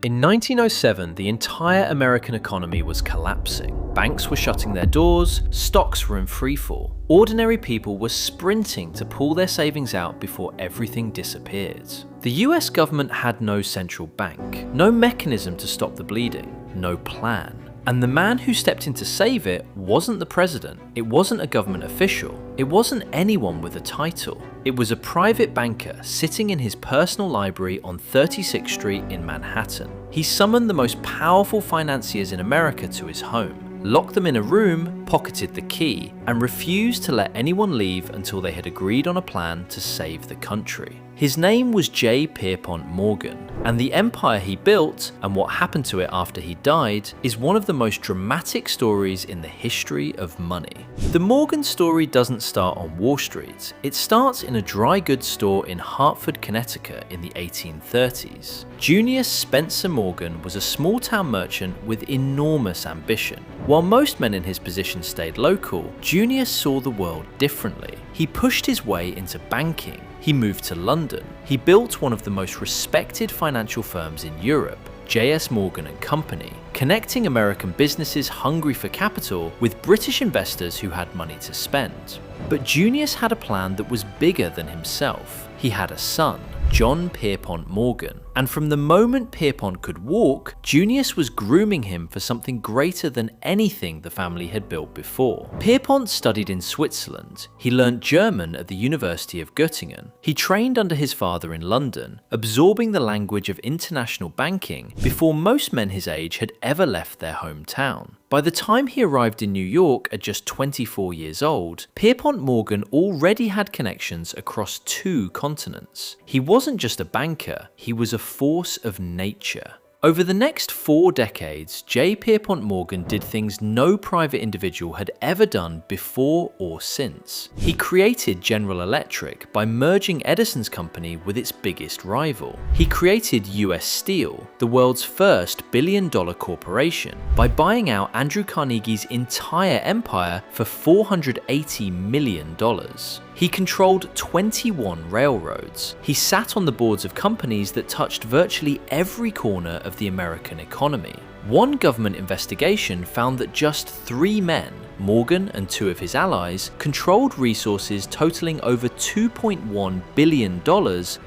In 1907, the entire American economy was collapsing. Banks were shutting their doors, stocks were in freefall. Ordinary people were sprinting to pull their savings out before everything disappeared. The US government had no central bank, no mechanism to stop the bleeding, no plan. And the man who stepped in to save it wasn't the president, it wasn't a government official, it wasn't anyone with a title. It was a private banker sitting in his personal library on 36th Street in Manhattan. He summoned the most powerful financiers in America to his home, locked them in a room, pocketed the key, and refused to let anyone leave until they had agreed on a plan to save the country. His name was J. Pierpont Morgan, and the empire he built, and what happened to it after he died, is one of the most dramatic stories in the history of money. The Morgan story doesn't start on Wall Street, it starts in a dry goods store in Hartford, Connecticut in the 1830s. Junius Spencer Morgan was a small-town merchant with enormous ambition. While most men in his position stayed local, Junius saw the world differently. He pushed his way into banking. He moved to London. He built one of the most respected financial firms in Europe, J.S. Morgan & Company, connecting American businesses hungry for capital with British investors who had money to spend. But Junius had a plan that was bigger than himself. He had a son, John Pierpont Morgan, and from the moment Pierpont could walk, Junius was grooming him for something greater than anything the family had built before. Pierpont studied in Switzerland. He learned German at the University of Göttingen. He trained under his father in London, absorbing the language of international banking before most men his age had ever left their hometown. By the time he arrived in New York at just 24 years old, Pierpont Morgan already had connections across 2 continents. He wasn't just a banker, he was a force of nature. Over the next 4 decades, J. Pierpont Morgan did things no private individual had ever done before or since. He created General Electric by merging Edison's company with its biggest rival. He created US Steel, the world's first billion-dollar corporation, by buying out Andrew Carnegie's entire empire for $480 million. He controlled 21 railroads. He sat on the boards of companies that touched virtually every corner of the American economy. One government investigation found that just 3 men, Morgan and 2 of his allies, controlled resources totaling over $2.1 billion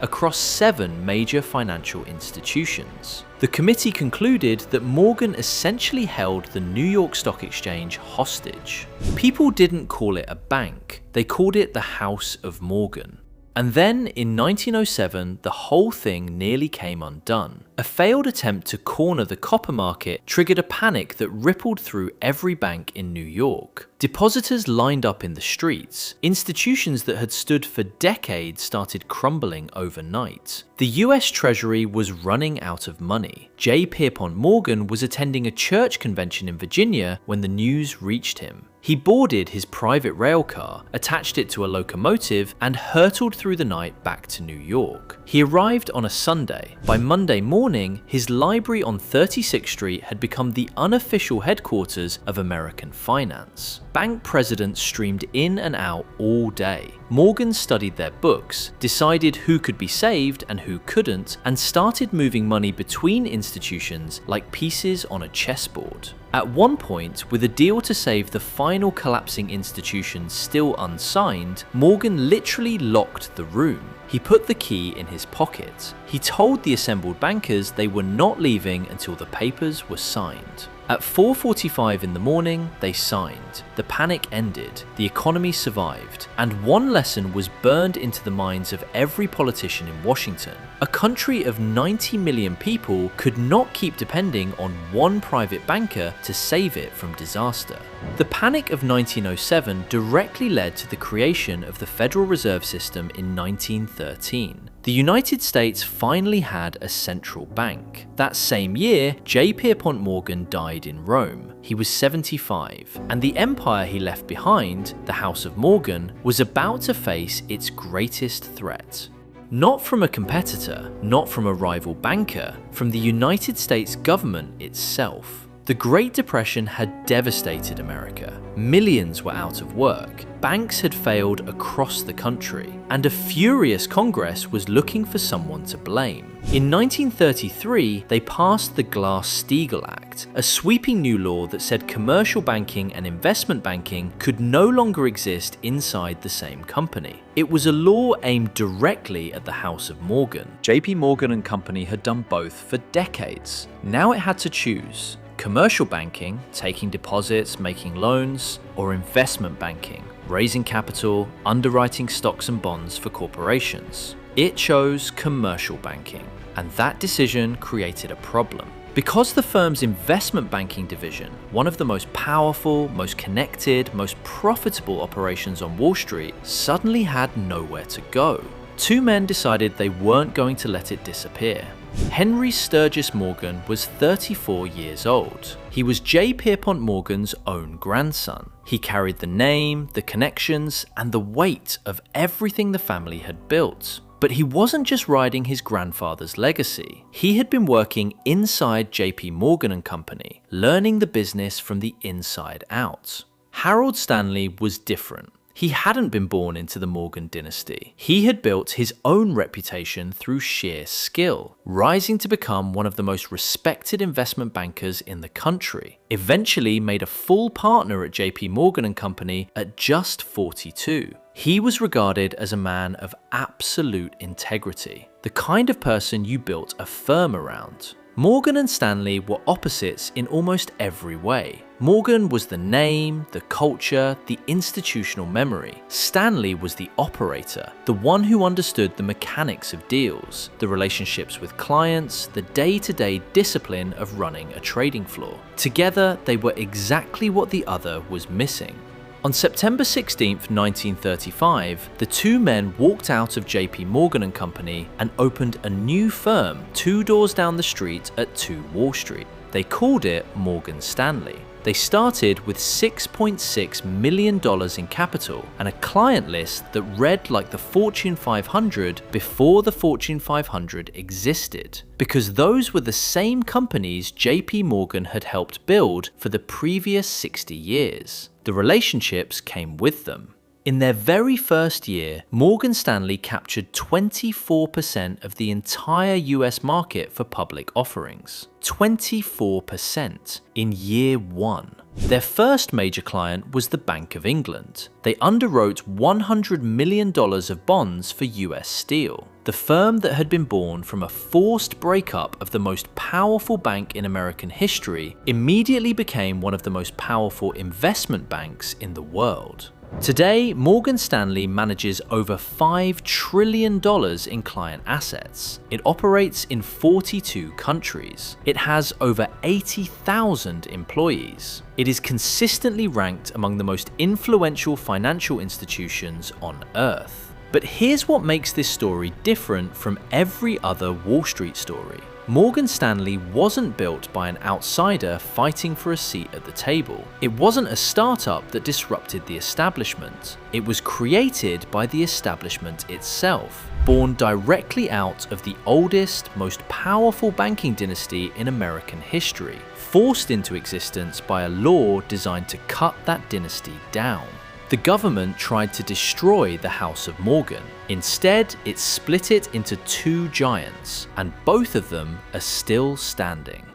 across 7 major financial institutions. The committee concluded that Morgan essentially held the New York Stock Exchange hostage. People didn't call it a bank, they called it the House of Morgan. And then, in 1907, the whole thing nearly came undone. A failed attempt to corner the copper market triggered a panic that rippled through every bank in New York. Depositors lined up in the streets. Institutions that had stood for decades started crumbling overnight. The US Treasury was running out of money. J. Pierpont Morgan was attending a church convention in Virginia when the news reached him. He boarded his private rail car, attached it to a locomotive, and hurtled through the night back to New York. He arrived on a Sunday. By Monday morning, his library on 36th Street had become the unofficial headquarters of American finance. Bank presidents streamed in and out all day. Morgan studied their books, decided who could be saved and who couldn't, and started moving money between institutions like pieces on a chessboard. At one point, with a deal to save the final collapsing institutions still unsigned, Morgan literally locked the room. He put the key in his pocket. He told the assembled bankers they were not leaving until the papers were signed. At 4:45 in the morning, they signed. The panic ended, the economy survived, and one lesson was burned into the minds of every politician in Washington. A country of 90 million people could not keep depending on one private banker to save it from disaster. The Panic of 1907 directly led to the creation of the Federal Reserve System in 1913. The United States finally had a central bank. That same year, J. Pierpont Morgan died in Rome. He was 75, and the empire he left behind, the House of Morgan, was about to face its greatest threat. Not from a competitor, not from a rival banker, from the United States government itself. The Great Depression had devastated America. Millions were out of work, banks had failed across the country, and a furious Congress was looking for someone to blame. In 1933, they passed the Glass-Steagall Act, a sweeping new law that said commercial banking and investment banking could no longer exist inside the same company. It was a law aimed directly at the House of Morgan. JP Morgan and Company had done both for decades. Now it had to choose: commercial banking, taking deposits, making loans, or investment banking, raising capital, underwriting stocks and bonds for corporations. It chose commercial banking, and that decision created a problem. Because the firm's investment banking division, one of the most powerful, most connected, most profitable operations on Wall Street, suddenly had nowhere to go. Two men decided they weren't going to let it disappear. Henry Sturgis Morgan was 34 years old. He was J. Pierpont Morgan's own grandson. He carried the name, the connections, and the weight of everything the family had built. But he wasn't just riding his grandfather's legacy. He had been working inside JP Morgan and Company, learning the business from the inside out. Harold Stanley was different. He hadn't been born into the Morgan dynasty. He had built his own reputation through sheer skill, rising to become one of the most respected investment bankers in the country. Eventually made a full partner at JP Morgan and Company at just 42. He was regarded as a man of absolute integrity, the kind of person you built a firm around. Morgan and Stanley were opposites in almost every way. Morgan was the name, the culture, the institutional memory. Stanley was the operator, the one who understood the mechanics of deals, the relationships with clients, the day-to-day discipline of running a trading floor. Together, they were exactly what the other was missing. On September 16, 1935, the two men walked out of JP Morgan and Company and opened a new firm 2 doors down the street at 2 Wall Street. They called it Morgan Stanley. They started with $6.6 million in capital and a client list that read like the Fortune 500 before the Fortune 500 existed, because those were the same companies JP Morgan had helped build for the previous 60 years. The relationships came with them. In their very first year, Morgan Stanley captured 24% of the entire US market for public offerings. 24% in year one. Their first major client was the Bank of England. They underwrote $100 million of bonds for US Steel, the firm that had been born from a forced breakup of the most powerful bank in American history, immediately became one of the most powerful investment banks in the world. Today, Morgan Stanley manages over $5 trillion in client assets. It operates in 42 countries. It has over 80,000 employees. It is consistently ranked among the most influential financial institutions on Earth. But here's what makes this story different from every other Wall Street story. Morgan Stanley wasn't built by an outsider fighting for a seat at the table. It wasn't a startup that disrupted the establishment. It was created by the establishment itself, born directly out of the oldest, most powerful banking dynasty in American history, forced into existence by a law designed to cut that dynasty down. The government tried to destroy the House of Morgan. Instead, it split it into 2 giants, and both of them are still standing.